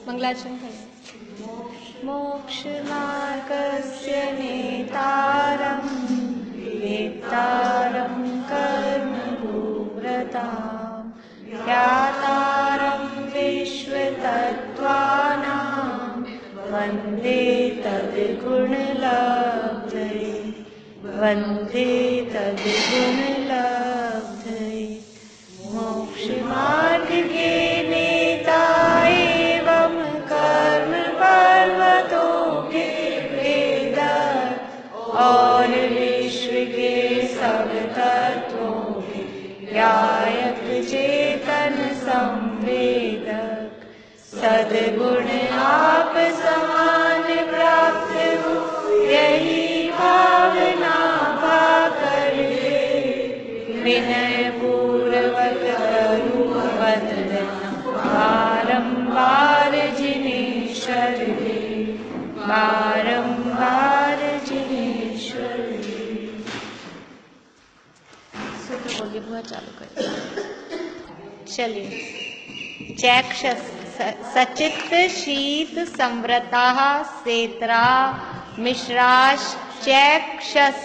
मंगलाचरण करें। मोक्षमार्गस्य नेतारं वेत्तारं कर्मभूव्रतां ज्ञातारं विश्वतत्त्वानां वन्दे तद्गुणलब्धये वन्दे तद्गुणलब्धये। मोक्षमार्ग के नेता एवं कर्म पर्वतों के वेदक और विश्व के सब तत्वों के ज्ञायक चेतन संवेदक सद्गुण आप समान प्राप्त हो यही भावना पाकर विनय पूर्वक करूं वंदन बारंबार जिन्हें शरणे बारंबार जिन्हें शरणे। सूत्र बोलिए बुआ, चालू करिए। चलिए। चैक्षस सचित शीत संवृता सेत्रा मिश्राश चैक्षस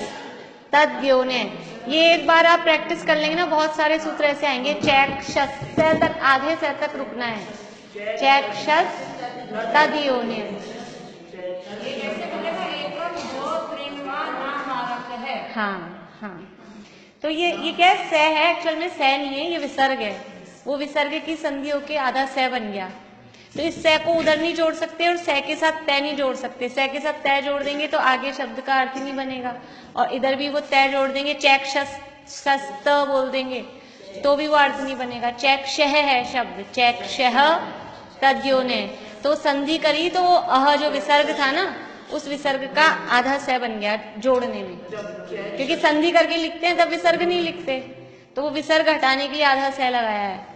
तद्योने। ये एक बार आप प्रैक्टिस कर लेंगे ना, बहुत सारे सूत्र ऐसे आएंगे। चैक्षस से तक आधे से तक रुकना है। चैक्षस तद्योने। हाँ हाँ, तो ये क्या है? स है, एक्चुअल में स नहीं है, ये विसर्ग है। वो विसर्ग की संधि होके आधा स बन गया। तो इस स को उधर नहीं जोड़ सकते और स के साथ तय नहीं जोड़ सकते। स के साथ तय जोड़ देंगे तो आगे शब्द का अर्थ ही नहीं बनेगा, और इधर भी वो तय जोड़ देंगे, चैक्षस बोल देंगे तो भी वो अर्थ नहीं बनेगा। चैक्षह है शब्द, चैक्षह तद्योने। तो संधि करी तो वो अह जो विसर्ग था ना, उस विसर्ग का आधा स बन गया जोड़ने में, क्योंकि संधि करके लिखते हैं तब विसर्ग नहीं लिखते, तो वो विसर्ग हटाने के लिए आधा स लगाया है।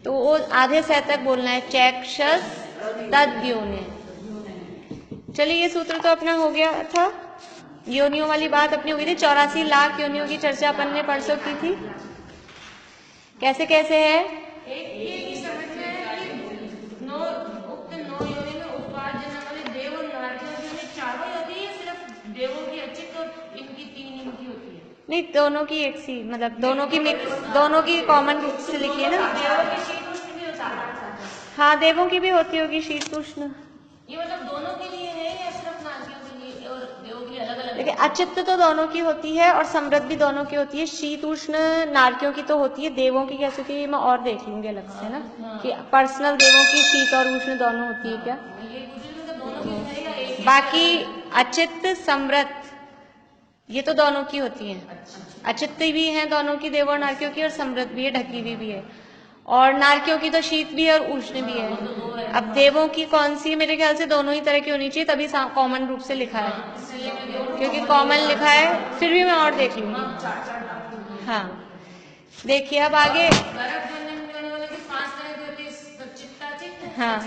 तो वो आधे स तक बोलना है, चैक्षस तद्योने। चलिए, ये सूत्र तो अपना हो गया था। योनियों वाली बात अपनी हो गई थी। 84 लाख योनियों की चर्चा अपन ने परसों की थी। कैसे कैसे है? एक समझ में है कि उक्त 9 योनि में उपार्जन वाले देव और नारकियों में चारों होती है, सिर्फ देवों की अचित और इनकी 3 इनकी होती है? नहीं, दोनों की एक सी, मतलब दोनों की मिक्स, दोनों की कॉमन रूप से लिखिए ना। हाँ, देवों की भी होती होगी शीत उष्ण। ये मतलब दोनों के लिए है या सिर्फ नारकियों के लिए और देवों की अलग अलग? देखिए, अचित तो दोनों की होती है और समृद्ध भी दोनों की होती है। शीत उष्ण नारकियों की तो होती है, देवों की कैसे होती है मैं और देख लूंगी अलग से ना, कि पर्सनल देवों की शीत और उष्ण दोनों होती है क्या। बाकी अचित समृद्ध ये तो दोनों की होती है। अचित भी है दोनों की, देव और नारकियों की, और समृद्ध भी है, ढकी हुई भी है। और नारकियों की तो शीत भी है और उष्ण भी है। अब देवों की कौन सी है? मेरे ख्याल से दोनों ही तरह की होनी चाहिए, तभी कॉमन रूप से लिखा है, क्योंकि कॉमन लिखा है। फिर भी मैं और देख लूंगी। हाँ, देखिए अब आगे। हाँ,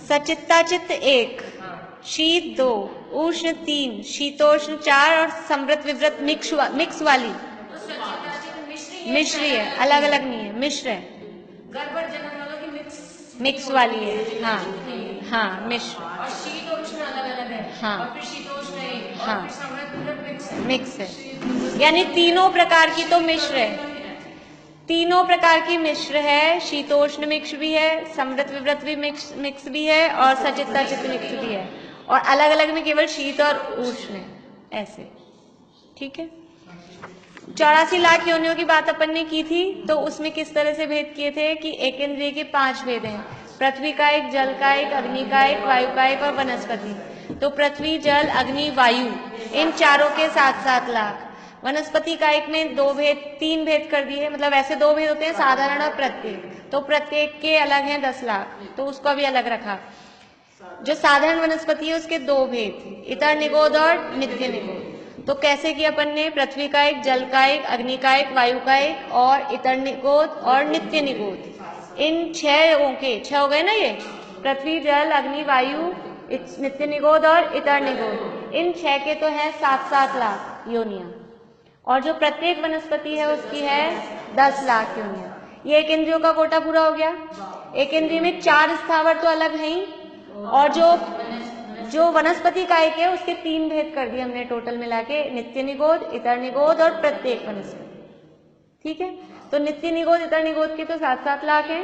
सचित्ताचित्त 1, शीत 2, उष्ण 3, शीतोष्ण 4 और समृद्ध विव्रत मिक्स वाली मिश्री है, अलग अलग नहीं है, मिश्र है, गर्भर जन्म वालों की मिक्स वाली है। हाँ हाँ, मिश्र। और शीत और उष्ण अलग अलग है। हाँ, और फिर शीतोष्ण है। हाँ, और फिर समृद्ध विव्रत मिक्स है, यानी तीनों प्रकार की तो मिश्र है। तीनों प्रकार की मिश्र है, शीतोष्ण मिक्स भी है, समृद्ध विव्रत भी मिक्स भी है, और सचित्ताचित्त मिक्स भी है, और अलग अलग में केवल शीत और उष्ण है, ऐसे। ठीक है। 84 लाख योनियों की बात अपन ने की थी, तो उसमें किस तरह से भेद किए थे कि एक इंद्रिय के 5 भेद हैं। पृथ्वी का एक, जल का एक, अग्नि का एक, वायु का एक और वनस्पति। तो पृथ्वी, जल, अग्नि, वायु, इन चारों के 7-7 लाख। वनस्पति कायिक में 3 भेद कर दिए, मतलब ऐसे 2 भेद होते हैं, साधारण और प्रत्येक। तो प्रत्येक के अलग हैं 10 लाख, तो उसको भी अलग रखा। जो साधारण वनस्पति है उसके 2 भेद, इतर निगोद और नित्य निगोद। तो कैसे किया अपन ने? पृथ्वी का एक, जल का एक, अग्नि का एक, वायु का एक, और इतर निगोद और नित्य निगोद। इन 6 हो गए ना, ये पृथ्वी, जल, अग्नि, वायु, नित्य निगोद और इतर निगोद। इन 6 के तो है 7-7 लाख योनियां, और जो प्रत्येक वनस्पति है उसकी है 10 लाख योनियां। ये एक इंद्रियों का कोटा पूरा हो गया। एक इंद्रिय में 4 स्थावर तो अलग हैं ही, और जो वनस्पति कायिक है उसके 3 भेद कर दिए हमने टोटल मिला के, नित्य निगोद, इतर निगोद और प्रत्येक वनस्पति। ठीक है, तो नित्य निगोद इतर निगोद के तो 7-7 लाख हैं।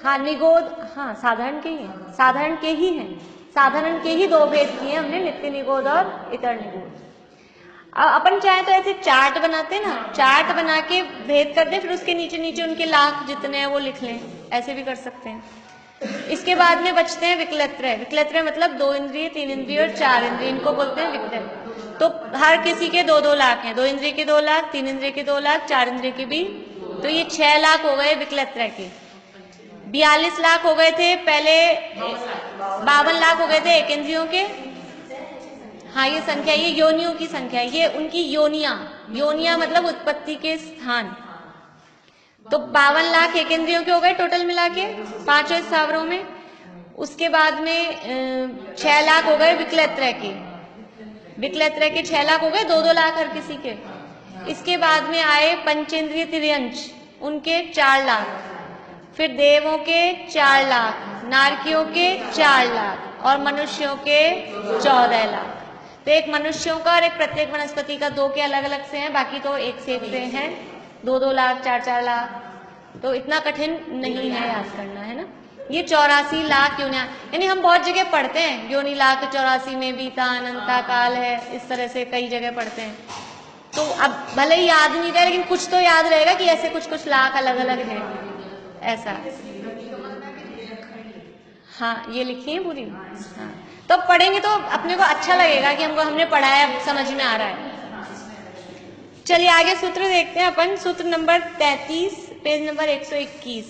हाँ निगोद, हाँ साधारण के ही हैं, साधारण के ही हैं, साधारण के ही 2 भेद किए हमने, नित्य निगोद और इतर निगोद। अपन चाहे तो ऐसे चार्ट बनाते हैं ना, चार्ट बना के भेद कर दे, फिर उसके नीचे नीचे उनके लाख जितने हैं वो लिख लें, ऐसे भी कर सकते हैं। इसके बाद में बचते हैं विकलत्रय। विकलत्रय मतलब 2 इंद्रिय, 3 इंद्रिय और 4 इंद्रिय, इनको बोलते हैं विकलत्रय। तो हर किसी के 2-2 लाख हैं, 2 इंद्रिय के 2 लाख, 3 इंद्रिय के 2 लाख, 4 इंद्रिय के भी, तो ये 6 लाख हो गए विकलत्रय के। 42 लाख हो गए थे पहले, 52 लाख हो गए थे एक इंद्रियों के। हाँ ये संख्या, ये योनियों की संख्या है, ये उनकी योनिया मतलब उत्पत्ति के स्थान। तो 52 लाख एक इंद्रियों के हो गए टोटल मिला के 5 स्थावरों में। उसके बाद में 6 लाख हो गए विकलत्रय के, विकलत्रय के 6 लाख हो गए, 2-2 लाख हर किसी के। इसके बाद में आए पंचेंद्रिय तिर्यंश, उनके 4 लाख, फिर देवों के 4 लाख, नारकियों के 4 लाख और मनुष्यों के 14 लाख। तो एक मनुष्यों का और एक प्रत्येक वनस्पति का 2 के अलग अलग से हैं, बाकी तो एक से हैं, 2-2 लाख, 4-4 लाख। तो इतना कठिन नहीं है याद करना, है ना। ये 84 लाख योनियां, यानी हम बहुत जगह पढ़ते हैं योनि लाख 84 में बीता अनंता काल है, इस तरह से कई जगह पढ़ते हैं। तो अब भले ही याद नहीं रहे, लेकिन कुछ तो याद रहेगा कि ऐसे कुछ कुछ लाख अलग अलग है, ऐसा। हाँ ये लिखी है पूरी। हाँ तो पढ़ेंगे तो अपने को अच्छा लगेगा कि हमने पढ़ा है, समझ में आ रहा है। चलिए आगे सूत्र देखते हैं अपन, सूत्र नंबर 33 पेज नंबर 121।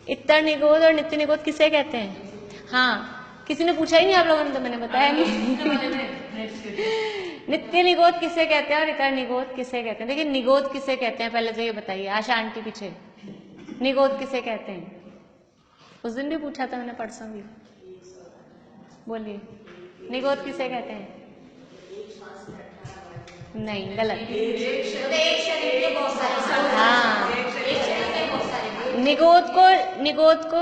इतर निगोद और नित्य निगोद किसे कहते हैं? हाँ किसी ने पूछा ही नहीं आप लोगों ने, तो मैंने बताया नहीं। नित्य निगोद किसे कहते हैं और इतर निगोद किसे कहते हैं? देखिए निगोद किसे कहते हैं पहले तो ये बताइए, आशा आंटी पीछे, निगोद किसे कहते हैं? उस दिन भी पूछा था मैंने, परसों भी। बोलिए निगोद किसे कहते हैं? नहीं गलत। हाँ निगोद को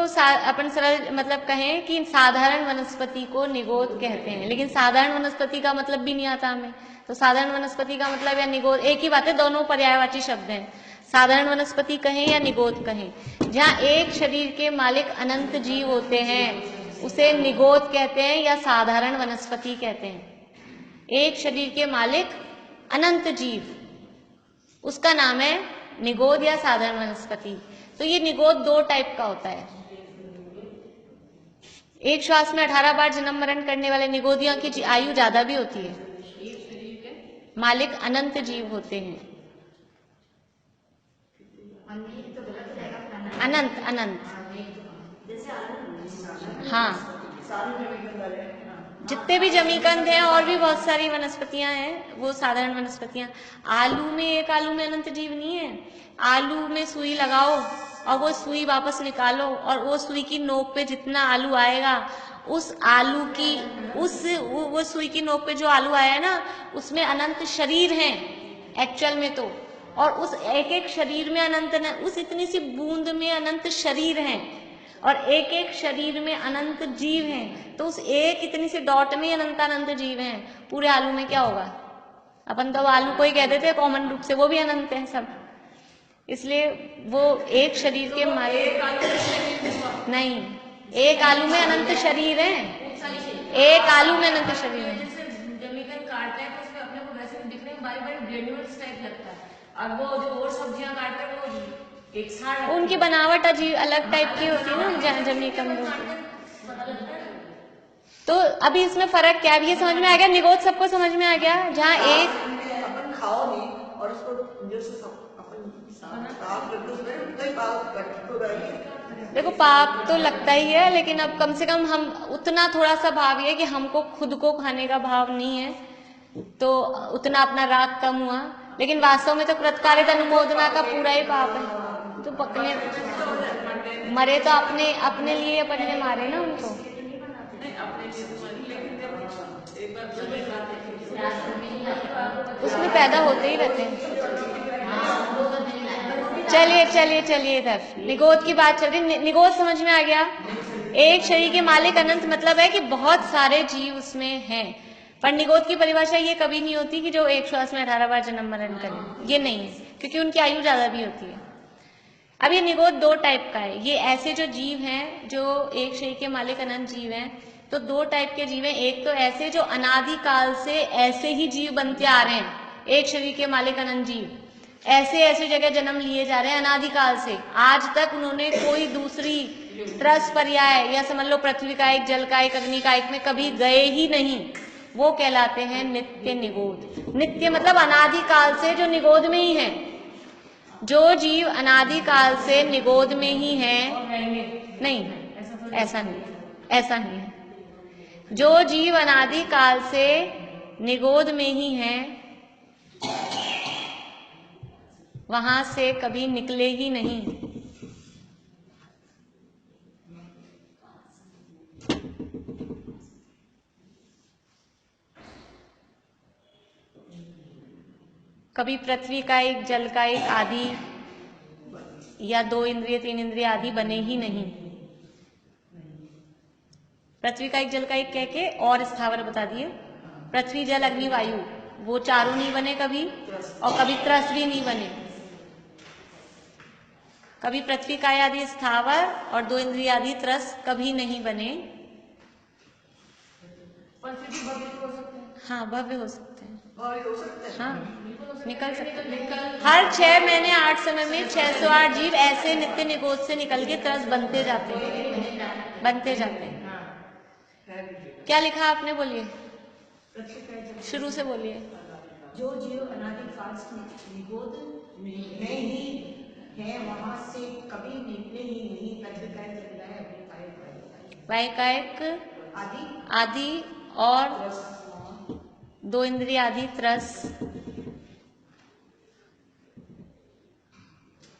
अपन सरल मतलब कहें कि साधारण वनस्पति को निगोद कहते हैं, लेकिन साधारण वनस्पति का मतलब भी नहीं आता हमें। तो साधारण वनस्पति का मतलब या निगोद एक ही बात है, दोनों पर्यायवाची शब्द हैं। साधारण वनस्पति कहें या निगोद कहें, जहाँ एक शरीर के मालिक अनंत जीव होते हैं उसे निगोद कहते हैं या साधारण वनस्पति कहते हैं। एक शरीर के मालिक अनंत जीव, उसका नाम है निगोद या साधारण वनस्पति। तो ये निगोद 2 टाइप का होता है। एक श्वास में 18 बार जन्म मरण करने वाले निगोदियों की आयु ज्यादा भी होती है, मालिक अनंत जीव होते हैं। अनंत अनंत, हाँ जितने भी जमीकंद हैं और भी बहुत सारी वनस्पतियां हैं वो साधारण वनस्पतियां। आलू में, एक आलू में अनंत जीव नहीं है। आलू में सुई लगाओ और वो सुई वापस निकालो और वो सुई की नोक पे जितना आलू आएगा, उस आलू की वो सुई की नोक पे जो आलू आया है ना, उसमें अनंत शरीर हैं एक्चुअल में तो। और उस एक एक शरीर में अनंत, उस इतनी सी बूंद में अनंत शरीर हैं और एक एक शरीर में अनंत जीव हैं। तो उस एक इतनी सी डॉट में अनंत अनंत जीव हैं। पूरे आलू में क्या होगा? अपन तो आलू को ही कह देते हैं कॉमन रूप से, वो भी अनंत है सब। इसलिए वो एक शरीर के मालिक नहीं, एक आलू में अनंत शरीर है, एक आलू में अनंत शरीर है। जमीकन काटते हैं तो उसमें अपने को वैसे दिखने में बारी बारी ग्रेन्यूल्स टाइप लगता है, और वो जो और सब्जियां काटते हैं वो एक साथ, उनकी बनावट अजीब अलग टाइप की होती है ना जमीकन। तो अभी इसमें फर्क क्या है, ये समझ में आ गया? निगोद सबको समझ में आ गया? जहाँ एक अपन खाओ नहीं और उसको जैसे देखो पाप तो लगता ही है, लेकिन अब कम से कम हम उतना थोड़ा सा भाव ये कि हमको खुद को खाने का भाव नहीं है, तो उतना अपना राग कम हुआ। लेकिन वास्तव में तो कृतकार्यता अनुमोदना का पूरा ही पाप है। तो पकने मरे तो अपने लिए अपन ने मारे ना उनको। उसमें पैदा होते ही रहते हैं। चलिए चलिए चलिए, इधर निगोद की बात चल रही। निगोद समझ में आ गया? एक शरीर के मालिक अनंत मतलब है कि बहुत सारे जीव उसमें हैं। पर निगोद की परिभाषा ये कभी नहीं होती कि जो एक श्वास में 18 बार जन्म मरण करें, ये नहीं है, क्योंकि उनकी आयु ज्यादा भी होती है। अब ये निगोद दो टाइप का है। ये ऐसे जो जीव हैं जो एक शरीर के मालिक अनंत जीव हैं, तो दो टाइप के जीव हैं। एक तो ऐसे जो अनादि काल से ऐसे ही जीव बनते आ रहे हैं, एक शरीर के मालिक अनंत जीव ऐसे ऐसे जगह जन्म लिए जा रहे हैं अनादिकाल से। आज तक उन्होंने कोई दूसरी त्रस पर्याय या समझ लो पृथ्वी का एक, जल का एक, अग्नि का एक में कभी गए ही नहीं। वो कहलाते हैं नित्य निगोद। नित्य मतलब अनादिकाल से जो निगोद में ही है। जो जीव अनादिकाल से निगोद में ही है, नहीं ऐसा नहीं, ऐसा नहीं है। जो जीव अनादिकाल से निगोद में ही है, वहां से कभी निकले ही नहीं। कभी पृथ्वी का एक, जल का एक आदि या 2 इंद्रिय 3 इंद्रिय आदि बने ही नहीं। पृथ्वी का एक, जल का एक कह के और स्थावर बता दिए। पृथ्वी, जल, अग्नि, वायु, वो चारों नहीं बने कभी, और कभी त्रस भी नहीं बने। कभी पृथ्वी का आदि स्थावर और 2 इंद्रिय आदि त्रस कभी नहीं बने। पर फिर भी भव्य हो सकते हैं। हाँ, भव्य हो सकते हैं। भावी हो सकते हैं। हाँ, निकल सकते हैं। हर 6 महीने 8 समय में 608 जीव ऐसे नित्य निगोद से निकल के त्रस बनते जाते हैं, बनते जाते हैं। क्या लिखा आपने? बोलिए, शुरू से बोलिए। जो जीव अनादिकाल से निगोद में ही है, वहां से कभी निकले ही नहीं। वैकायिक आदि आदि और 2 इंद्रिय आदि त्रस।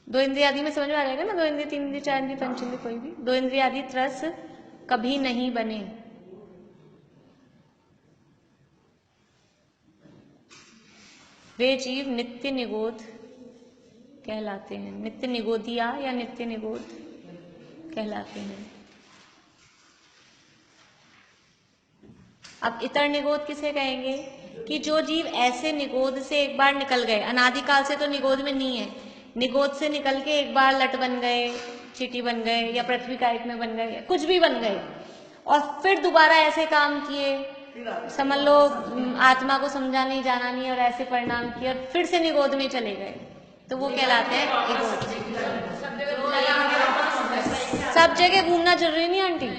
2 इंद्रिय आदि में समझ में आ जाएगा ना? 2 इंद्रिय, 3 इंद्रिय, 4 इंद्रिय, 5 इंद्रिय, कोई भी 2 इंद्रिय आदि त्रस कभी नहीं बने। वे जीव नित्य निगोद कहलाते हैं। नित्य निगोदिया या नित्य निगोद कहलाते हैं। अब इतर निगोद किसे कहेंगे? कि जो जीव ऐसे निगोद से एक बार निकल गए, अनादिकाल से तो निगोद में नहीं है, निगोद से निकल के एक बार लट बन गए, चींटी बन गए, या पृथ्वी का एक में बन गए, या कुछ भी बन गए, और फिर दोबारा ऐसे काम किए, समझ लो आत्मा को समझा नहीं, जाना नहीं, और ऐसे परिणाम किए, और फिर से निगोद में चले गए, तो वो कहलाते हैं निगोद। सब जगह घूमना जरूरी नहीं आंटी।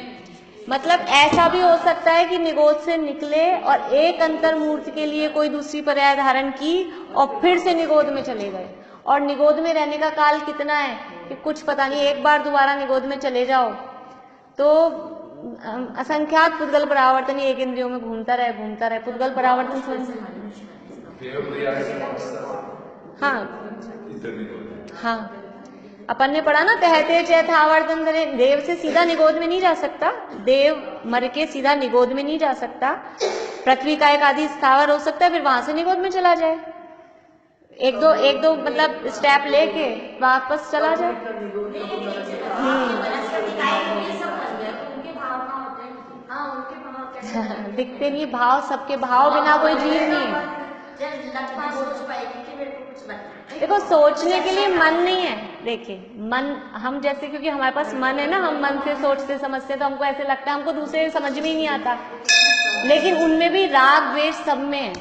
मतलब ऐसा भी हो सकता है कि निगोद से निकले और एक अंतर मूर्ति के लिए कोई दूसरी पर्याय धारण की और फिर से निगोद में चले गए। और निगोद में रहने का काल कितना है कि कुछ पता नहीं। एक बार दोबारा निगोद में चले जाओ तो असंख्यात पुद्गल परावर्तन ही एक इंद्रियों में घूमता रहे। पुद्गल परावर्तन हाँ, अपन ने पढ़ा ना, कहते चैथावर्तन धरे। देव से सीधा निगोद में नहीं जा सकता, देव मर के सीधा निगोद में नहीं जा सकता। पृथ्वी का एक आदि स्थावर हो सकता है, फिर वहां से निगोद में चला जाए, एक दो मतलब स्टेप लेके वापस चला जाए। दिखते नहीं भाव, सबके भाव बिना कोई जीव नहीं है। देखो, सोचने के लिए मन नहीं है। देखिए, मन, हम जैसे, क्योंकि हमारे पास मन है ना, हम मन से सोचते समझते, तो हमको ऐसे लगता है हमको दूसरे समझ में ही नहीं आता। लेकिन उनमें भी राग द्वेष सब में है,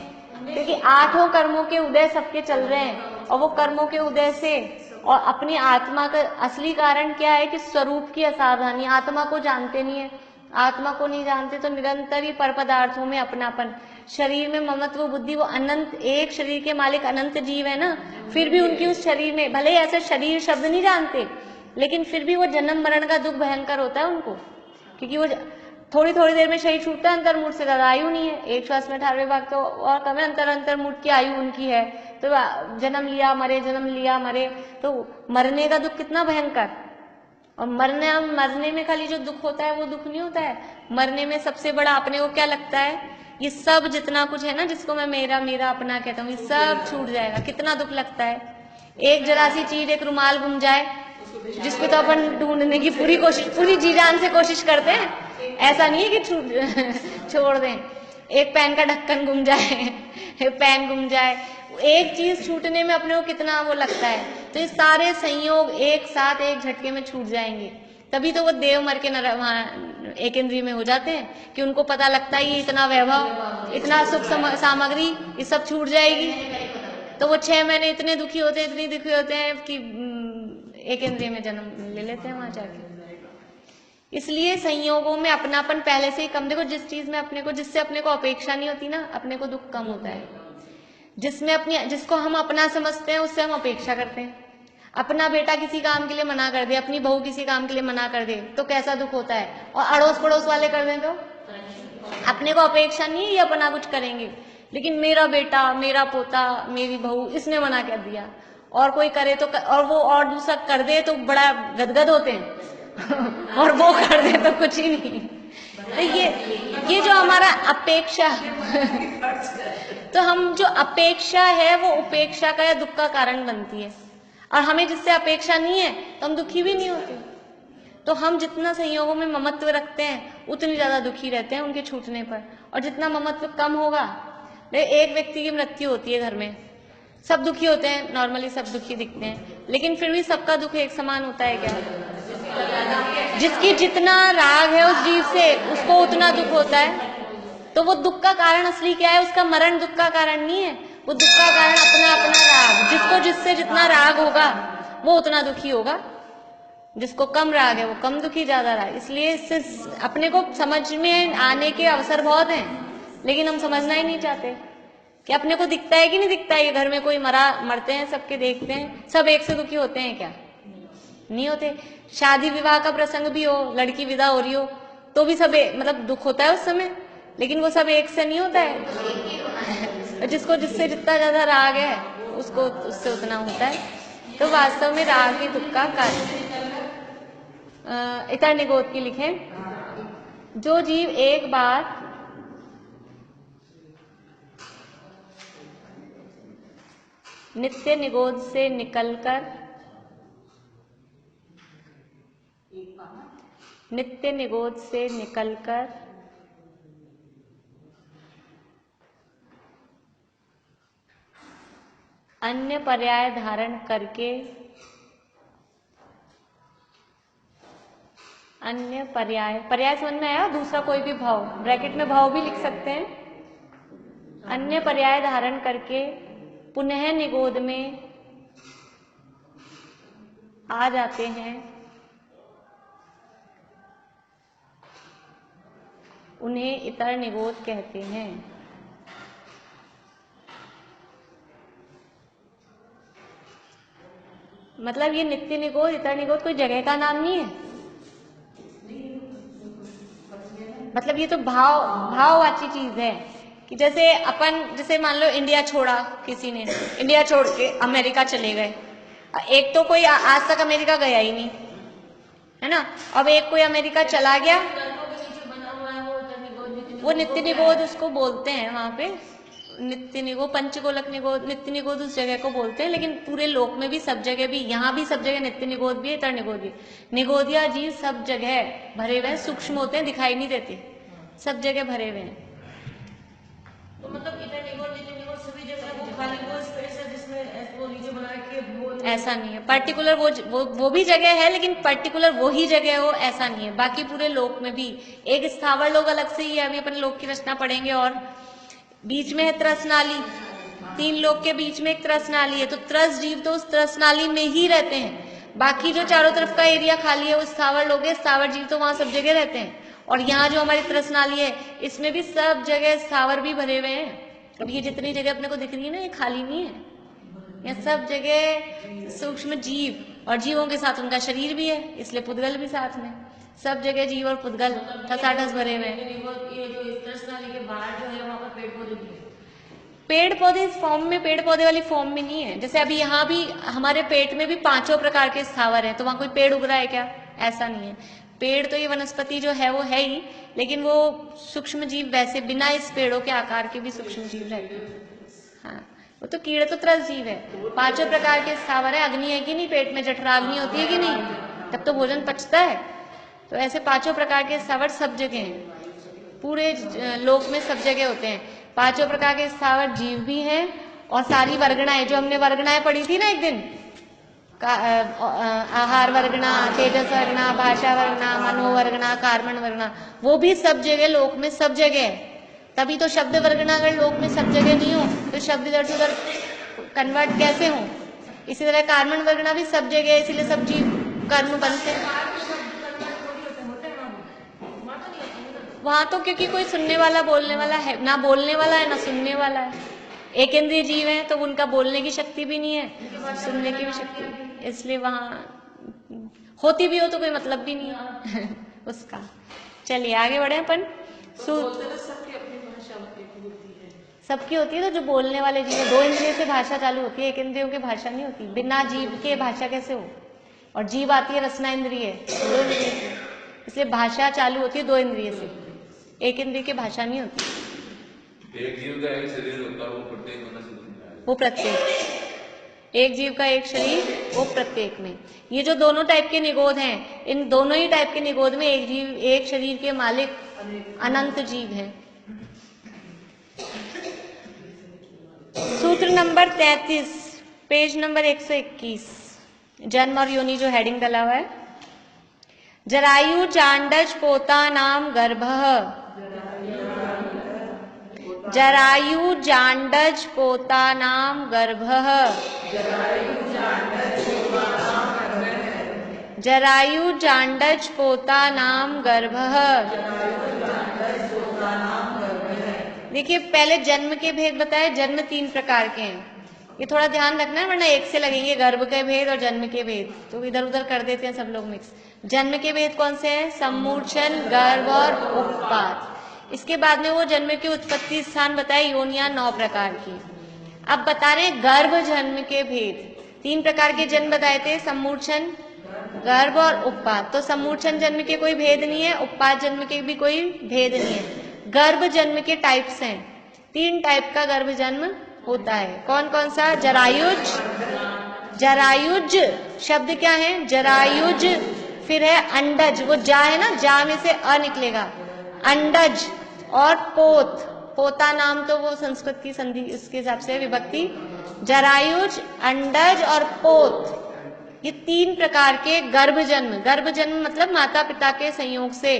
क्योंकि 8 कर्मों के उदय सबके चल रहे हैं, और वो कर्मों के उदय से और अपनी आत्मा का असली कारण क्या है कि स्वरूप की असावधानी। आत्मा को जानते नहीं है, आत्मा को नहीं जानते तो निरंतर ही पर पदार्थों में अपनापन, शरीर में ममत्व बुद्धि। वो अनंत, एक शरीर के मालिक अनंत जीव है ना, फिर भी उनकी उस शरीर में, भले ही ऐसे शरीर शब्द नहीं जानते, लेकिन फिर भी वो जन्म मरण का दुख भयंकर होता है उनको, क्योंकि वो थोड़ी थोड़ी देर में शरीर छूटता है। अंतर्मूर्त से ज्यादा आयु नहीं है, एक श्वास में 18वें भाग तो और कम है। अंतर्मूर्त की आयु उनकी है, तो जन्म लिया मरे, जन्म लिया मरे, तो मरने का दुख कितना भयंकर। और मरने में खाली जो दुख होता है वो दुख नहीं होता है। मरने में सबसे बड़ा अपने को क्या लगता है ये सब जितना कुछ है ना, जिसको मैं मेरा मेरा अपना कहता हूँ, ये सब छूट जाएगा। कितना दुख लगता है। एक जरा सी चीज, एक रुमाल गुम जाए, जिसको तो अपन ढूंढने की पूरी कोशिश, पूरी जी जान से कोशिश करते हैं, ऐसा नहीं है कि छोड़ दें। एक पेन का ढक्कन गुम जाए, पेन गुम जाए, एक चीज छूटने में अपने को कितना वो लगता है। तो ये सारे संयोग एक साथ एक झटके में छूट जाएंगे। तभी तो वो देव मर के वहां एक इंद्रिय में हो जाते हैं कि उनको पता लगता है ये इतना वैभव, इतना सुख सामग्री, ये सब छूट जाएगी। तो वो 6 महीने इतने दुखी होते हैं, इतने दुखी होते हैं कि एक इंद्रिय में जन्म ले लेते हैं वहां जाके। इसलिए संयोगों में अपनापन पहले से ही कम। देखो, जिस चीज में अपने को, जिससे अपने को अपेक्षा नहीं होती ना, अपने को दुख कम होता है। जिसको हम अपना समझते हैं, उससे हम अपेक्षा करते हैं। अपना बेटा किसी काम के लिए मना कर दे, अपनी बहू किसी काम के लिए मना कर दे, तो कैसा दुख होता है। और अड़ोस पड़ोस वाले कर दें तो अपने को अपेक्षा नहीं है ये अपना कुछ करेंगे, लेकिन मेरा बेटा, मेरा पोता, मेरी बहू, इसने मना कर दिया, और कोई करे तो और वो और दूसरा कर दे तो बड़ा गदगद होते हैं और वो कर दे तो कुछ ही नहीं। तो ये जो हमारा अपेक्षा तो हम जो अपेक्षा है वो उपेक्षा का या दुख का कारण बनती है। और हमें जिससे अपेक्षा नहीं है तो हम दुखी भी नहीं होते। तो हम जितना संयोगों में ममत्व रखते हैं उतनी ज्यादा दुखी रहते हैं उनके छूटने पर। और जितना ममत्व कम होगा, एक व्यक्ति की मृत्यु होती है घर में, सब दुखी होते हैं, नॉर्मली सब दुखी दिखते हैं, लेकिन फिर भी सबका दुख एक समान होता है क्या? जिसकी जितना राग है उस जीव से, उसको उतना दुख होता है। तो वो दुख का कारण असली क्या है? उसका मरण दुख का कारण नहीं है, वो दुख का कारण अपना अपना राग। जिसको जिससे जितना राग होगा वो उतना दुखी होगा, जिसको कम राग है वो कम दुखी, ज्यादा राग। इसलिए इससे अपने को समझ में आने के अवसर बहुत हैं, लेकिन हम समझना ही नहीं चाहते कि अपने को दिखता है कि नहीं दिखता है। ये घर में कोई मरते हैं, सबके देखते हैं, सब एक से दुखी होते हैं क्या? नहीं होते। शादी विवाह का प्रसंग भी हो, लड़की विदा हो रही हो, तो भी सब मतलब दुख होता है उस समय, लेकिन वो सब एक से नहीं होता है। जिसको जिससे जितना ज्यादा राग है उसको उससे उतना होता है। तो वास्तव में राग ही दुख का कारण। इतर निगोद की लिखे, जो जीव एक बार नित्य निगोद से निकलकर अन्य पर्याय धारण करके, अन्य पर्याय समझ में आया? दूसरा कोई भी भाव, ब्रैकेट में भाव भी लिख सकते हैं। अन्य पर्याय धारण करके पुनः निगोद में आ जाते हैं, उन्हें इतर निगोद कहते हैं। मतलब ये नित्य निगोद, इतर निगोद कोई जगह का नाम नहीं है। मतलब ये तो भाववाची चीज है कि जैसे मान लो इंडिया छोड़ा किसी ने, इंडिया छोड़ के अमेरिका चले गए। एक तो कोई आज तक अमेरिका गया ही नहीं है ना, अब एक कोई अमेरिका चला गया, वो नित्य निगोद उसको बोलते हैं। वहां पे नित्य निगोद, पंचगोलक निगोद, नित्य निगोद उस जगह को बोलते हैं। लेकिन पूरे लोक में भी सब जगह भी, यहाँ भी सब जगह नित्य निगोद भी है, इतर निगोद भी। निगोदिया जीव सब जगह भरे हुए हैं, सूक्ष्म होते हैं, दिखाई नहीं देते, सब जगह भरे हुए हैं। तो मतलब इतर निगोद, नित्य निगोद सभी जगह वो खाली वो स्पेस है जिसमें वो नीचे बना के वो, ऐसा नहीं है। पर्टिकुलर वो भी जगह है, लेकिन पर्टिकुलर वो ही जगह हो ऐसा नहीं है। बाकी पूरे लोक में भी एक स्थावर लोग अलग से ही है। अभी अपन लोक की रचना पढ़ेंगे। और बीच में है त्रस नाली, 3 लोक के बीच में एक त्रस नाली है, तो त्रस जीव तो उस त्रस नाली में ही रहते हैं। बाकी जो चारों तरफ का एरिया खाली है वो स्थावर लोग है, स्थावर जीव तो वहां सब जगह रहते हैं। और यहाँ जो हमारी त्रस नाली है इसमें भी सब जगह स्थावर भी भरे हुए हैं। अब ये जितनी जगह अपने को दिख रही है ना, ये खाली नहीं है, यह सब जगह सूक्ष्म जीव, और जीवों के साथ उनका शरीर भी है, इसलिए पुद्गल भी साथ में, सब जगह जीव और पुद्गल ठसाठस भरे हुए हैं। ये जो त्रस नाली के बाहर जो है वहाँ पर पेड़ पौधे भी है। पेड़ पौधे इस फॉर्म में, पेड़ पौधे वाली फॉर्म में नहीं है। जैसे अभी यहाँ भी हमारे पेट में भी 5 प्रकार के स्थावर हैं, तो वहां कोई पेड़ उग रहा है क्या? ऐसा नहीं है। पेड़ तो ये वनस्पति जो है वो है ही, लेकिन वो सूक्ष्म जीव वैसे बिना इस पेड़ों के आकार के भी सूक्ष्म जीव रहते हैं। हाँ, वो तो कीड़े तो त्रस जीव है। 5 प्रकार के स्थावर है। अग्नि है कि नहीं पेट में, जठराग्नि होती है कि नहीं, तब तो भोजन पचता है। तो ऐसे 5 प्रकार के स्थावर सब जगह हैं, पूरे लोक में सब जगह होते हैं। 5 प्रकार के स्थावर जीव भी हैं, और सारी वर्गणाएं जो हमने वर्गणाएं पढ़ी थी ना एक दिन, आहार वर्गना, तेजस वर्गना, भाषा वर्गना, मनोवर्गना, कार्बन वर्गना, वो भी सब जगह लोक में सब जगह है। तभी तो शब्द वर्गना अगर लोक में सब जगह नहीं हो तो शब्द इधर से उधर कन्वर्ट कैसे हो। इसी तरह कार्बन वर्गना भी सब जगह है, इसीलिए सब जीव कर्म बनते हैं। वहां तो क्योंकि कोई सुनने वाला बोलने वाला है ना, बोलने वाला है ना सुनने वाला है। एक इंद्रिय जीव है तो उनका बोलने की शक्ति भी नहीं है, सुनने की भी शक्ति, इसलिए वहां होती भी हो तो कोई मतलब भी नहीं है उसका। चलिए आगे बढ़े अपन। सबकी होती है, तो जो बोलने वाले जीव है 2 इंद्रियों से भाषा चालू होती है, 1 इंद्रियों की भाषा नहीं होती। बिना जीव के भाषा कैसे हो। और जीव आती है रसना इंद्रिय 2 इंद्रिय से, इसलिए भाषा चालू होती है 2 इंद्रिय से, 1 इंद्रिय की भाषा नहीं होती। एक जीव का एक शरीर होता है, वो प्रत्येक होना चाहिए, वो प्रत्येक, एक जीव का एक शरीर, वो प्रत्येक में। ये जो दोनों टाइप के निगोद हैं, इन दोनों ही टाइप के निगोद में एक जीव, एक शरीर के मालिक अनंत जीव हैं। सूत्र नंबर 33, पेज नंबर 121, जन्म और योनि जो हेडिंग डला हुआ है। जरायु जांडज पोता नाम गर्भः, जरायु जांडज पोता नाम गर्भः, जरायु जांडज पोता नाम गर्भः। देखिए पहले जन्म के भेद बताए, जन्म 3 प्रकार के हैं, ये थोड़ा ध्यान रखना है वरना एक से लगेंगे गर्भ के भेद और जन्म के भेद, तो इधर उधर कर देते हैं सब लोग मिक्स। जन्म के भेद कौन से हैं? सम्मूर्छन, गर्भ और उत्पात। इसके बाद में वो जन्म की उत्पत्ति स्थान बताए, योनियां 9 प्रकार की। अब बता रहे हैं गर्भ जन्म के भेद। 3 प्रकार के जन्म बताए थे, सम्मूर्छन, गर्भ और उत्पात। तो सम्मूर्छन जन्म के कोई भेद नहीं है, उत्पात जन्म के भी कोई भेद नहीं है। गर्भ जन्म के टाइप्स हैं, 3 टाइप का गर्भ जन्म होता है। कौन कौन सा? जरायुज, जरायुज शब्द क्या है? जरायुज। फिर है अंडज, वो जा है ना, जा में से अ निकलेगा, अंडज। और पोत, पोता नाम तो वो संस्कृत की संधि इसके हिसाब से विभक्ति। जरायुज, अंडज और पोत, ये 3 प्रकार के गर्भ जन्म। गर्भ जन्म मतलब माता पिता के संयोग से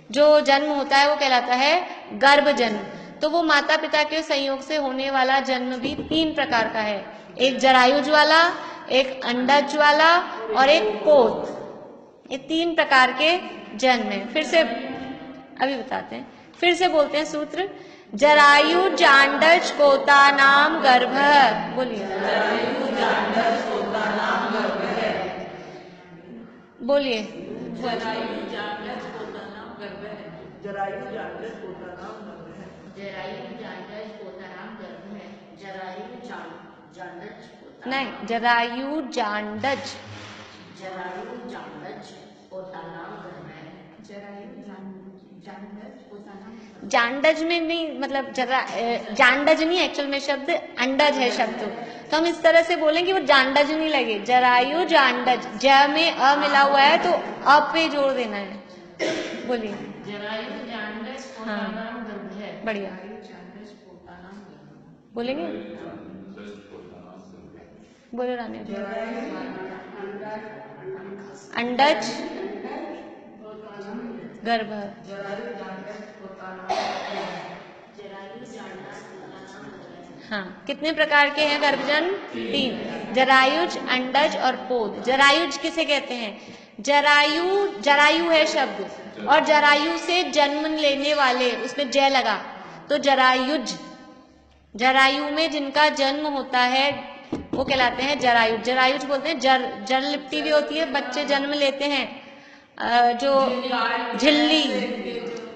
जो जन्म होता है वो कहलाता है गर्भ जन्म। तो वो माता पिता के संयोग से होने वाला जन्म भी 3 प्रकार का है, एक जरायुज वाला, एक अंडज वाला और एक पोत। ये 3 प्रकार के जन्म है। फिर से अभी बताते हैं, फिर से बोलते हैं सूत्र। जरायु जांडज पोता नाम गर्भ, बोलिए बोलिए। जरायु जांडज पोता नाम गर्भ है। जरायु जांडज पोता नाम गर्भ है। जरायु जांडज पोता नाम गर्भ है। जरायु जांडज पोता नहीं, जरायु जांडज, जरायु जांडज पोता नाम गर्भ है। जरायु जांडज पोता नाम, जांडज में नहीं, मतलब जांडज नहीं एक्चुअल में शब्द अंडज है शब्द, तो हम इस तरह से बोलें कि वो जांडज नहीं लगे। जरायु जांडज, ज में अ मिला हुआ है तो अ पे जोड़ देना है। बोलिए। जरायु जांडज पोता हाँ। नाम गर्भ है। बढ़िया, जांडज पोता नाम गर्भ, बोलेंगे, बोलो रानी। अंडज गर्भ, हाँ। कितने प्रकार के हैं गर्भजन्म? 3, जरायुज, अंडज और पोत। जरायुज किसे कहते हैं? जरायु, जरायु है शब्द और जरायु से जन्म लेने वाले, उसमें जय लगा तो जरायुज। जरायु में जिनका जन्म होता है वो कहलाते हैं जरायुज। जरायुज बोलते हैं जल लिपटी भी होती है, बच्चे जन्म लेते हैं, जो झिल्ली,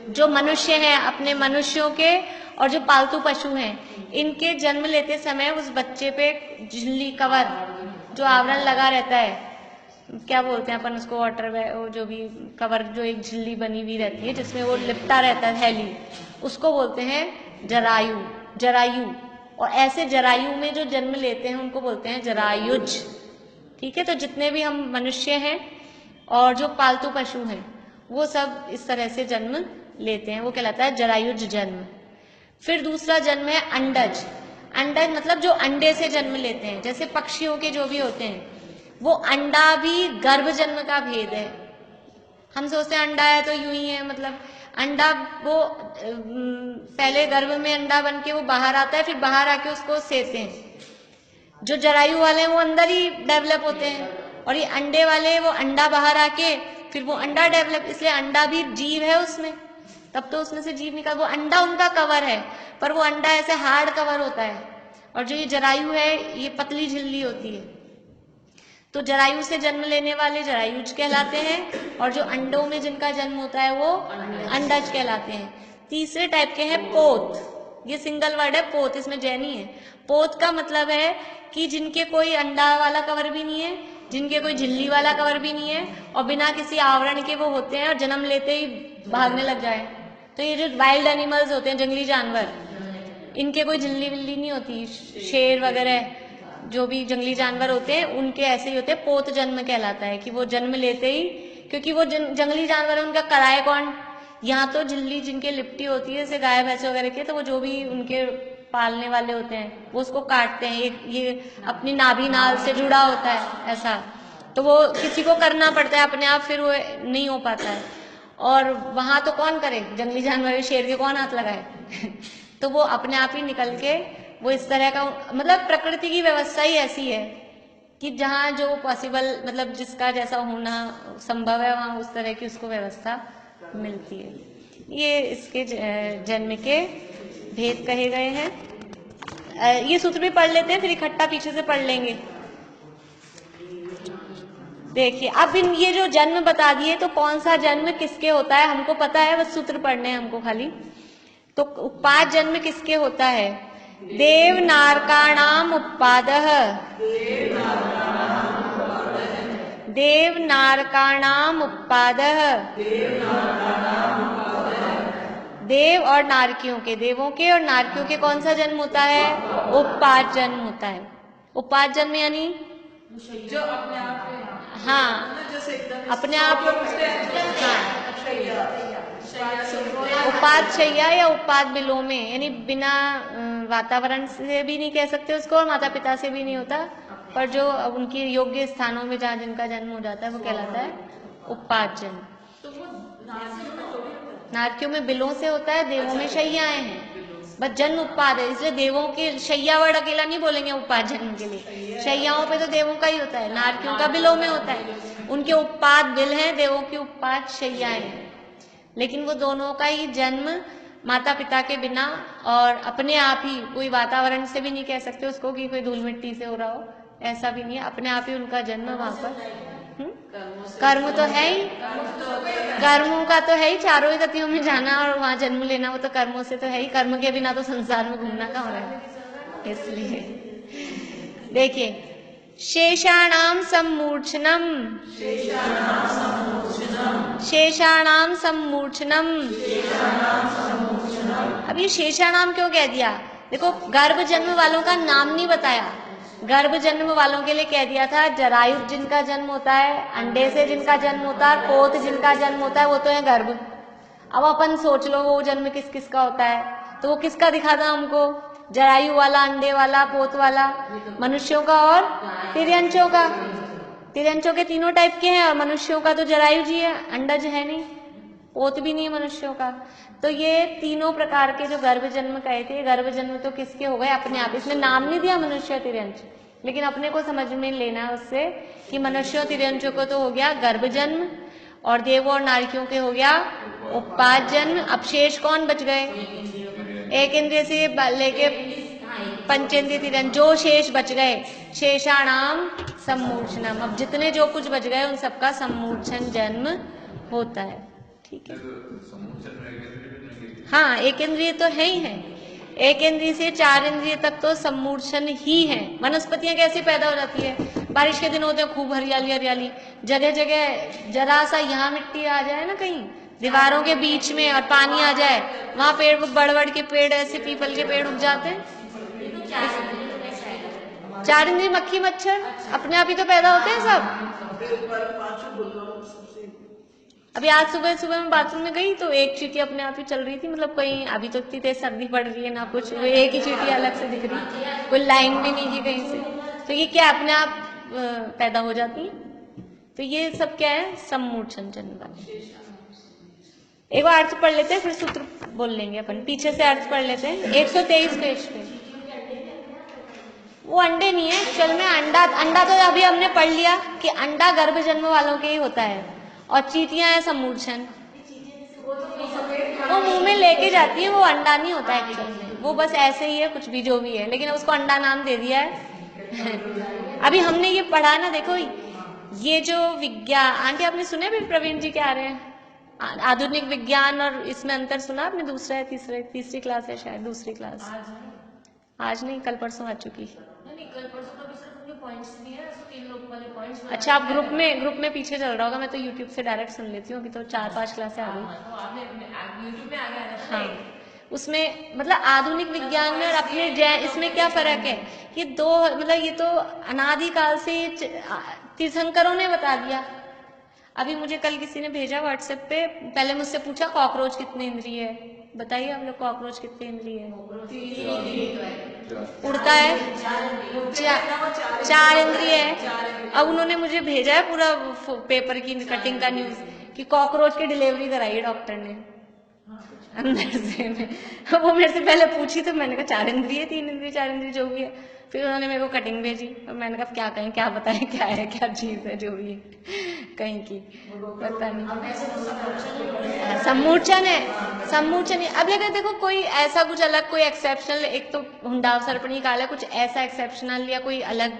जो मनुष्य हैं अपने मनुष्यों के और जो पालतू पशु हैं इनके जन्म लेते समय उस बच्चे पे झिल्ली, कवर, जो आवरण लगा रहता है, क्या बोलते हैं अपन उसको, वाटर वो जो भी कवर, जो एक झिल्ली बनी हुई रहती है जिसमें वो लिपटा रहता है थैली, उसको बोलते हैं जरायु, जरायु। और ऐसे जरायु में जो जन्म लेते हैं उनको बोलते हैं जरायुज। ठीक है, तो जितने भी हम मनुष्य हैं और जो पालतू पशु हैं वो सब इस तरह से जन्म लेते हैं, वो कहलाता है जरायुज जन्म। फिर दूसरा जन्म है अंडज। अंडज मतलब जो अंडे से जन्म लेते हैं, जैसे पक्षियों के जो भी होते हैं, वो अंडा भी गर्भ जन्म का भेद है। हम सोचते हैं अंडा है तो यूं ही है, मतलब अंडा वो पहले गर्भ में अंडा बन के वो बाहर आता है, फिर बाहर आके उसको सेते हैं। जो जरायु वाले हैं वो अंदर ही डेवलप होते हैं, और ये अंडे वाले वो अंडा बाहर आके फिर वो अंडा डेवलप, इसलिए अंडा भी जीव है उसमें, तब तो उसमें से जीव निकल, वो अंडा उनका कवर है, पर वो अंडा ऐसे हार्ड कवर होता है, और जो ये जरायु है ये पतली झिल्ली होती है। तो जरायु से जन्म लेने वाले जरायुज कहलाते हैं, और जो अंडों में जिनका जन्म होता है वो अंडज कहलाते हैं। तीसरे टाइप के हैं पोत। ये सिंगल वर्ड है पोत, इसमें जय नहीं है। पोत का मतलब है कि जिनके कोई अंडा वाला कवर भी नहीं है, जिनके कोई झिल्ली वाला कवर भी नहीं है, और बिना किसी आवरण के वो होते हैं और जन्म लेते ही भागने लग जाए। तो ये जो वाइल्ड एनिमल्स होते हैं, जंगली जानवर, इनके कोई झिल्ली विल्ली नहीं होती। शेर वगैरह जो भी जंगली जानवर होते हैं उनके ऐसे ही होते हैं। पोत जन्म कहलाता है कि वो जन्म लेते ही, क्योंकि वो जंगली जानवर है, उनका कराए कौन? यहाँ तो झिल्ली जिनके लिपटी होती है, जैसे गाय भैंस वगैरह के, तो वो जो भी उनके पालने वाले होते हैं वो उसको काटते हैं। ये अपनी नाभि नाल से जुड़ा होता है ऐसा, तो वो किसी को करना पड़ता है अपने आप, फिर वो नहीं हो पाता है। और वहां तो कौन करे, जंगली जानवर, शेर के कौन हाथ लगाए तो वो अपने आप ही निकल के वो इस तरह का, मतलब प्रकृति की व्यवस्था ही ऐसी है कि जहाँ जो पॉसिबल, मतलब जिसका जैसा होना संभव है वहां उस तरह की उसको व्यवस्था मिलती है। ये इसके जन्म के भेद कहे गए हैं। ये सूत्र भी पढ़ लेते हैं, फिर इकट्ठा पीछे से पढ़ लेंगे। देखिए अब ये जो जन्म बता दिए, तो कौन सा जन्म किसके होता है हमको पता है, बस सूत्र पढ़ने हैं हमको खाली। तो उत्पाद जन्म किसके होता है? देव नारकाणाम उत्पादः, देव नारकाणाम उत्पादः, देव और नारकियों के, देवों के और नारकियों के कौन सा जन्म होता है? उत्पाद जन्म होता है। उत्पाद जन्म यानी जो अपने आप में, हाँ अपने आप, हाँ उपाद शैया या उपाद बिलों में, यानी बिना वातावरण से भी नहीं कह सकते उसको और माता पिता से भी नहीं होता, पर जो उनकी योग्य स्थानों में जहाँ जिनका जन्म हो जाता है वो कहलाता है उपाद जन्म। नारकियों में बिलों से होता है, देवों में शैयाएं हैं, बस जन्म उत्पाद है, इसलिए देवों के शैया वर्ड अकेला नहीं बोलेंगे उत्पाद जन्म के लिए। शैयाओं पे तो देवों का ही होता है, नारकियों का बिलों में होता है, उनके उत्पाद बिल हैं, देवों की उत्पाद शैयाएं हैं। लेकिन वो दोनों का ही जन्म माता पिता के बिना और अपने आप ही, कोई वातावरण से भी नहीं कह सकते उसको कि कोई धूल मिट्टी से हो रहा हो, ऐसा भी नहीं है, अपने आप ही उनका जन्म वहां पर। कर्म तो है ही, कर्मों का तो है ही, चारों ही गतियों में जाना और वहां जन्म लेना, वो तो कर्मों से तो है ही। कर्म के बिना तो संसार में घूमना कहाँ है। इसलिए देखिए, शेषाणाम सम्मूर्छनम, शेषाणाम सम्मूर्छनम। अब ये शेषाणाम क्यों कह दिया? देखो, गर्भ जन्म वालों का नाम नहीं बताया, गर्भ जन्म वालों के लिए कह दिया था जरायु जिनका जन्म होता है, अंडे से जिनका जन्म होता है, पोत जिनका जन्म होता है, वो तो है गर्भ। अब अपन सोच लो वो जन्म किस किस का होता है, तो वो किसका दिखाता हमको? जरायु वाला, अंडे वाला, पोत वाला, मनुष्यों का और तिर्यंचों का। तिर्यंचों के तीनों टाइप के हैं, और मनुष्यों का तो जरायु जी है, अंडज है नहीं, पोत भी नहीं है मनुष्यों का। तो ये तीनों प्रकार के जो गर्भ जन्म कहे थे, गर्भ जन्म तो किसके हो गए? अपने आप। इसमें नाम नहीं दिया मनुष्य तिर्यंच, लेकिन अपने को समझ में लेना है उससे कि मनुष्यों तिर्यंचों को तो हो गया गर्भ जन्म, और देवों और नारकियों के हो गया उत्पाद जन्म। अब शेष कौन बच गए? एक इंद्रिय से लेके पंचेंद्रिय तिर्यंच, जो शेष बच गए, शेषाणाम सम्मूर्छनम। अब जितने जो कुछ बच गए उन सबका सम्मूर्छन जन्म होता है। ठीक है, हाँ, एक इंद्रिय तो है ही है, एक इंद्रिय से 4 इंद्रिय तक तो सम्मूर्छन ही है। वनस्पतियां कैसे पैदा हो जाती है? बारिश के दिन होते हैं खूब हरियाली हरियाली, जगह जगह जरा सा यहाँ मिट्टी आ जाए ना कहीं दीवारों के बीच में और पानी आ जाए, वहां पेड़ बड़ के पेड़ ऐसे पीपल के पेड़ उग जाते हैं। 4 इंद्री मक्खी मच्छर अपने आप ही तो पैदा होते हैं सब। अभी आज सुबह सुबह मैं बाथरूम में गई तो एक चींटी अपने आप ही चल रही थी, मतलब कहीं अभी तो इतनी तेज सर्दी पड़ रही है ना कुछ, वो एक ही चींटी अलग से दिख रही, कोई लाइन भी नहीं थी कहीं से। तो ये क्या अपने आप पैदा हो जाती है। तो ये सब क्या है, सम्मूर्छन जन्म वाले। एक बार अर्थ पढ़ लेते हैं फिर सूत्र बोल लेंगे अपन, पीछे से अर्थ पढ़ लेते हैं 123 पेज पे। वो अंडे नहीं है एक्चुअल में, अंडा तो अभी हमने पढ़ लिया कि अंडा गर्भ जन्म वालों के ही होता है, और चींटियां है सम्मूर्छन, वो मुंह में लेके जाती है, वो अंडा नहीं होता एक्चुअल में, वो बस ऐसे ही है कुछ भी जो भी है, लेकिन उसको अंडा नाम दे दिया है। अभी हमने ये पढ़ा ना, देखो ये जो विज्ञान, आंटी आपने सुने भी प्रवीण जी क्या आ रहे हैं, आधुनिक विज्ञान और इसमें अंतर सुना आपने? दूसरा है तीसरी क्लास है शायद, दूसरी क्लास आज नहीं कल परसों आ चुकी। कल परसों तो सिर्फ उनके पॉइंट्स नहीं है, 3 लोगों वाले पॉइंट्स। अच्छा आप ग्रुप में पीछे चल रहा होगा, मैं तो यूट्यूब से डायरेक्ट सुन लेती हूँ, अभी तो 4-5 क्लासें आ गई। तो आपने यूट्यूब में आ गया ना। हाँ, उसमें मतलब आधुनिक विज्ञान में और अपने इसमें क्या फर्क है, ये दो मतलब ये तो अनादिकाल से तीर्थंकरों ने बता दिया। अभी मुझे कल किसी ने भेजा व्हाट्सएप पे, पहले मुझसे पूछा कॉकरोच कितने इंद्रिय है, बताइए आप लोग कॉकरोच कितने इंद्रिय है? उड़ता है 4 इंद्रिय है। अब उन्होंने मुझे भेजा है पूरा पेपर की कटिंग का न्यूज कि कॉकरोच की डिलीवरी कराई है डॉक्टर ने अंदर से। वो मेरे से पहले पूछी तो मैंने कहा 4 इंद्रिय 3 इंद्रिय 4 इंद्रिय जो भी है, फिर उन्होंने मेरे को कटिंग भेजी और मैंने कहा क्या कहें, क्या बताएं, क्या है, क्या चीज है जो भी है कहीं की, पता नहीं। सम्मूर्छन है, सम्मूर्छन है। अब लेकिन देखो कोई ऐसा कुछ अलग, कोई एक्सेप्शनल, एक तो हुंडाव सर्पणी काल है, कुछ ऐसा एक्सेप्शनल या कोई अलग,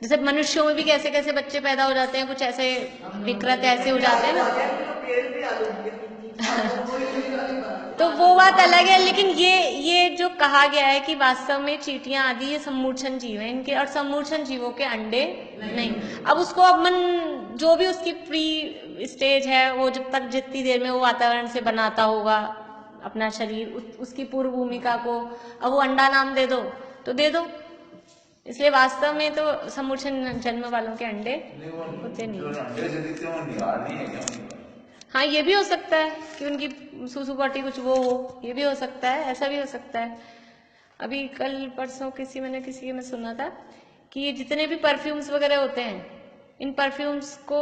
जैसे मनुष्यों में भी कैसे कैसे बच्चे पैदा हो जाते हैं, कुछ ऐसे विकृत ऐसे हो जाते हैं ना। तो वो बात अलग है, लेकिन ये जो कहा गया है कि वास्तव में चींटियां आदि ये सम्मूर्छन जीव हैं इनके, और सम्मूर्छन जीवों के अंडे नहीं। अब उसको अब मन जो भी उसकी प्री स्टेज है, वो जब तक जितनी देर में वो वातावरण से बनाता होगा अपना शरीर, उसकी पूर्व भूमिका को अब वो अंडा नाम दे दो तो दे दो। इसलिए वास्तव में तो सम्मूर्छन जन्म वालों के अंडे होते नहीं। हाँ ये भी हो सकता है कि उनकी सूसू पॉटी कुछ वो हो, ये भी हो सकता है, ऐसा भी हो सकता है। अभी कल परसों मैंने किसी के में सुना था कि ये जितने भी परफ्यूम्स वगैरह होते हैं, इन परफ्यूम्स को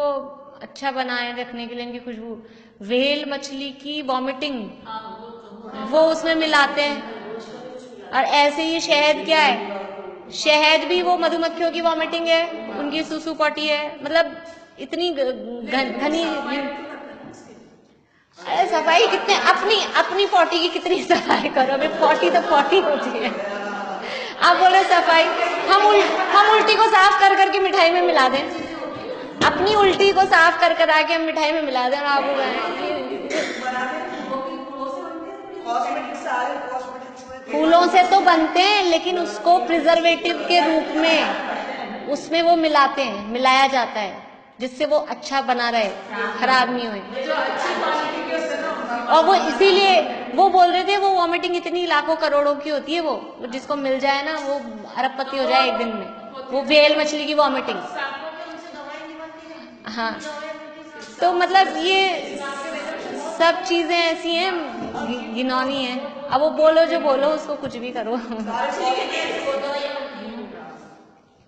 अच्छा बनाए रखने के लिए इनकी खुशबू, व्हेल मछली की वॉमिटिंग वो उसमें मिलाते हैं। और ऐसे ही शहद क्या है, शहद भी वो मधुमक्खियों की वॉमिटिंग है, उनकी सूसू पॉटी है, मतलब इतनी घनी। अरे सफाई कितने, अपनी पॉटी की कितनी सफाई करो, अभी पॉटी तो पॉटी होती है। आप बोले सफाई, हम उल्टी को साफ कर करके मिठाई में मिला दें, अपनी उल्टी को साफ कर कर आके हम मिठाई में मिला दें। आप फूलों से तो बनते हैं, लेकिन उसको प्रिजर्वेटिव के रूप में उसमें वो मिलाते हैं, मिलाया जाता है जिससे वो अच्छा बना रहे, खराब नहीं होए। और वो इसीलिए वो बोल रहे थे, वो वॉमिटिंग इतनी लाखों करोड़ों की होती है, वो जिसको मिल जाए ना वो अरबपति हो जाए एक दिन में, वो व्हेल मछली की वॉमिटिंग। हाँ तो मतलब ये सब चीजें ऐसी हैं, घिनौनी है। अब वो बोलो जो बोलो, उसको कुछ भी करो।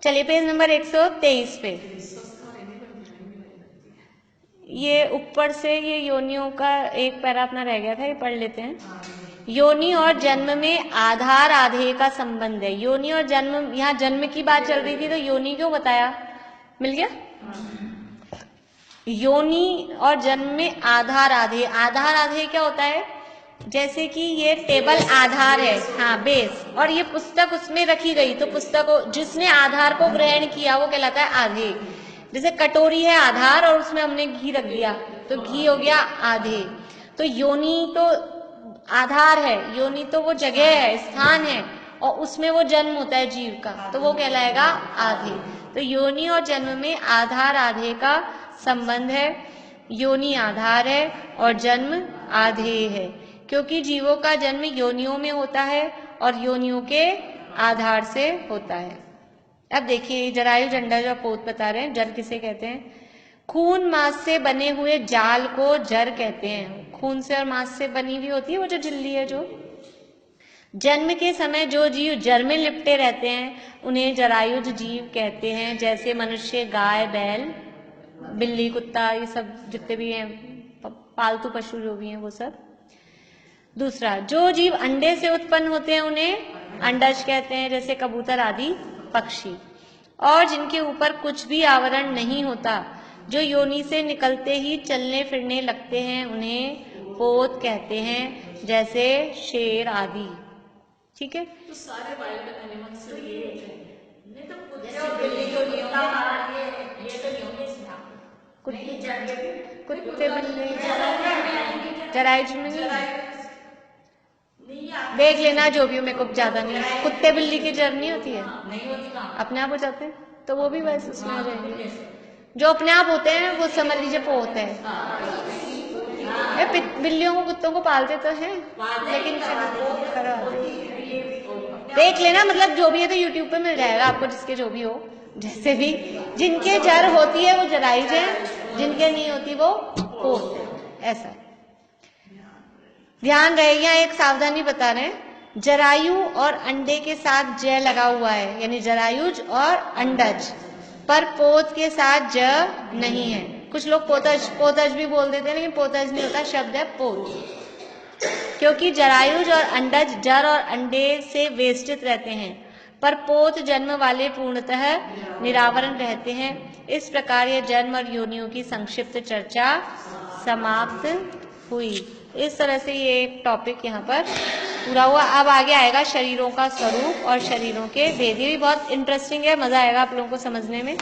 चलिए पेज नंबर 123 पे, ये ऊपर से ये योनियों का एक पैरा अपना रह गया था, ये पढ़ लेते हैं। योनि और जन्म में आधार आधेय का संबंध है। योनि और जन्म, यहाँ जन्म की बात चल रही थी तो योनि क्यों बताया, मिल गया। योनि और जन्म में आधार आधेय, आधार आधेय क्या होता है, जैसे कि ये टेबल आधार है, हाँ बेस, और ये पुस्तक उसमें रखी गई, तो पुस्तक को जिसने आधार को ग्रहण किया वो कहलाता है आधेय। जैसे कटोरी है आधार और उसमें हमने घी रख दिया तो घी हो गया आधे। तो योनि तो आधार है, योनि तो वो जगह है, स्थान है, और उसमें वो जन्म होता है जीव का, तो वो कहलाएगा आधे। तो योनि और जन्म में आधार आधे का संबंध है। योनि आधार है और जन्म आधेय है, क्योंकि जीवों का जन्म योनियों में होता है और योनियों के आधार से होता है। अब देखिए जरायु, अंडज और पोत बता रहे हैं। जर किसे कहते हैं? खून मांस से बने हुए जाल को जर कहते हैं। खून से और मांस से बनी हुई होती है वो जो झिल्ली है। जो जन्म के समय जो जीव जर में लिपटे रहते हैं उन्हें जरायुज जीव कहते हैं, जैसे मनुष्य, गाय, बैल, बिल्ली, कुत्ता, ये सब जितने भी हैं पालतू पशु जो भी हैं वो सब। दूसरा, जो जीव अंडे से उत्पन्न होते हैं उन्हें अंडज कहते हैं, जैसे कबूतर आदि पक्षी। और जिनके ऊपर कुछ भी आवरण नहीं होता, जो योनि से निकलते ही चलने फिरने लगते हैं, उन्हें पोत कहते हैं, जैसे शेर आदि। ठीक है। तो सारे वाइल्ड एनिमल्स से ये होते हैं। नहीं तो कुछ कुत्ते बिल्ली जरायुज में देख लेना, जो भी हो, मेरे को ज्यादा नहीं। कुत्ते बिल्ली की जर नहीं होती है, नहीं होती ना, अपने आप हो जाते हैं, तो वो भी वैसे उसमें आ जाएंगे। जो अपने आप होते हैं वो समझ लीजिए पोत है। बिल्लियों को कुत्तों को पालते तो हैं, लेकिन देख लेना, मतलब जो भी है तो यूट्यूब पे मिल जाएगा आपको, जिसके जो भी हो। जैसे भी जिनके जर होती है वो जरायुज है, जिनके नहीं होती वो पोत है। ऐसा ध्यान रहे। यहाँ एक सावधानी बता रहे हैं, जरायु और अंडे के साथ ज लगा हुआ है, यानी जरायुज और अंडज, पर पोत के साथ ज नहीं है। कुछ लोग पोतज भी बोल देते हैं, लेकिन पोतज नहीं होता, शब्द है पोत। क्योंकि जरायुज और अंडज जर और अंडे से वेष्टित रहते हैं, पर पोत जन्म वाले पूर्णतः निरावरण रहते हैं। इस प्रकार यह जन्म और योनियों की संक्षिप्त चर्चा समाप्त हुई। इस तरह से ये एक टॉपिक यहाँ पर पूरा हुआ। अब आगे आएगा शरीरों का स्वरूप और शरीरों के भेद। ये भी बहुत इंटरेस्टिंग है, मजा आएगा आप लोगों को समझने में,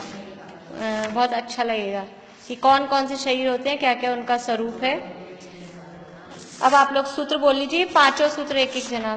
बहुत अच्छा लगेगा कि कौन कौन से शरीर होते हैं, क्या क्या उनका स्वरूप है। अब आप लोग सूत्र बोल लीजिए, पांचों सूत्र एक एक जना